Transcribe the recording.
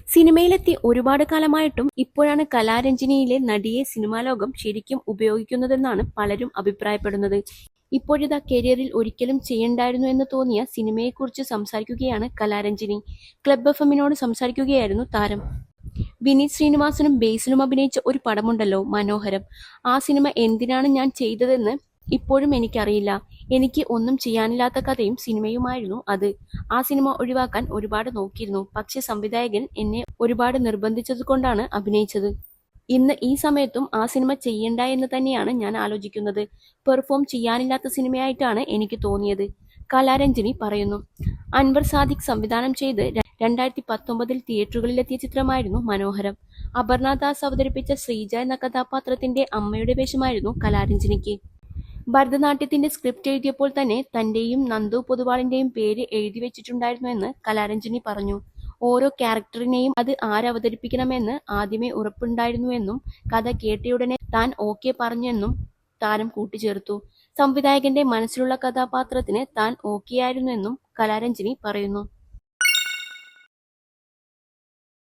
സിനിമയിലെത്തി ഒരുപാട് കാലമായിട്ടും ഇപ്പോഴാണ് കലാരഞ്ജിനിയിലെ നടിയെ സിനിമാ ലോകം ശരിക്കും ഉപയോഗിക്കുന്നതെന്നാണ് പലരും അഭിപ്രായപ്പെടുന്നത്. ഇപ്പോഴിതാ കരിയറിൽ ഒരിക്കലും ചെയ്യണ്ടായിരുന്നു എന്ന് തോന്നിയ സിനിമയെക്കുറിച്ച് സംസാരിക്കുകയാണ് കലാരഞ്ജിനി. ക്ലബ് എഫ്എമ്മിനോട് സംസാരിക്കുകയായിരുന്നു താരം. വിനീത് ശ്രീനിവാസനും ബേസിലും അഭിനയിച്ച ഒരു പടമുണ്ടല്ലോ, മനോഹരം. ആ സിനിമ എന്തിനാണ് ഞാൻ ചെയ്തതെന്ന് ഇപ്പോഴും എനിക്കറിയില്ല. എനിക്ക് ഒന്നും ചെയ്യാനില്ലാത്ത കഥയും സിനിമയുമായിരുന്നു അത്. ആ സിനിമ ഒഴിവാക്കാൻ ഒരുപാട് നോക്കിയിരുന്നു. പക്ഷെ സംവിധായകൻ എന്നെ ഒരുപാട് നിർബന്ധിച്ചതുകൊണ്ടാണ് അഭിനയിച്ചത്. ഇന്ന് ഈ സമയത്തും ആ സിനിമ ചെയ്യണ്ട എന്ന് തന്നെയാണ് ഞാൻ ആലോചിക്കുന്നത്. പെർഫോം ചെയ്യാനില്ലാത്ത സിനിമയായിട്ടാണ് എനിക്ക് തോന്നിയത്, കലാരഞ്ജിനി പറയുന്നു. അൻവർ സാദിഖ് സംവിധാനം ചെയ്ത് 2019 തിയേറ്ററുകളിലെത്തിയ ചിത്രമായിരുന്നു മനോഹരം. അപർണ ദാസ് അവതരിപ്പിച്ച ശ്രീജ എന്ന കഥാപാത്രത്തിന്റെ അമ്മയുടെ വേഷമായിരുന്നു കലാരഞ്ജിനിക്ക്. ഭരതനാട്യത്തിന്റെ സ്ക്രിപ്റ്റ് എഴുതിയപ്പോൾ തന്നെ തന്റെയും നന്ദു പൊതുവാളിന്റെയും പേര് എഴുതി വെച്ചിട്ടുണ്ടായിരുന്നുവെന്ന് കലാരഞ്ജിനി പറഞ്ഞു. ഓരോ ക്യാരക്ടറിനെയും അത് ആരവതരിപ്പിക്കണമെന്ന് ആദ്യമേ ഉറപ്പുണ്ടായിരുന്നുവെന്നും കഥ കേട്ടയുടനെ താൻ ഓക്കെ പറഞ്ഞെന്നും താരം കൂട്ടിച്ചേർത്തു. സംവിധായകന്റെ മനസ്സിലുള്ള കഥാപാത്രത്തിന് താൻ ഓക്കെയായിരുന്നെന്നും കലാരഞ്ജിനി പറയുന്നു.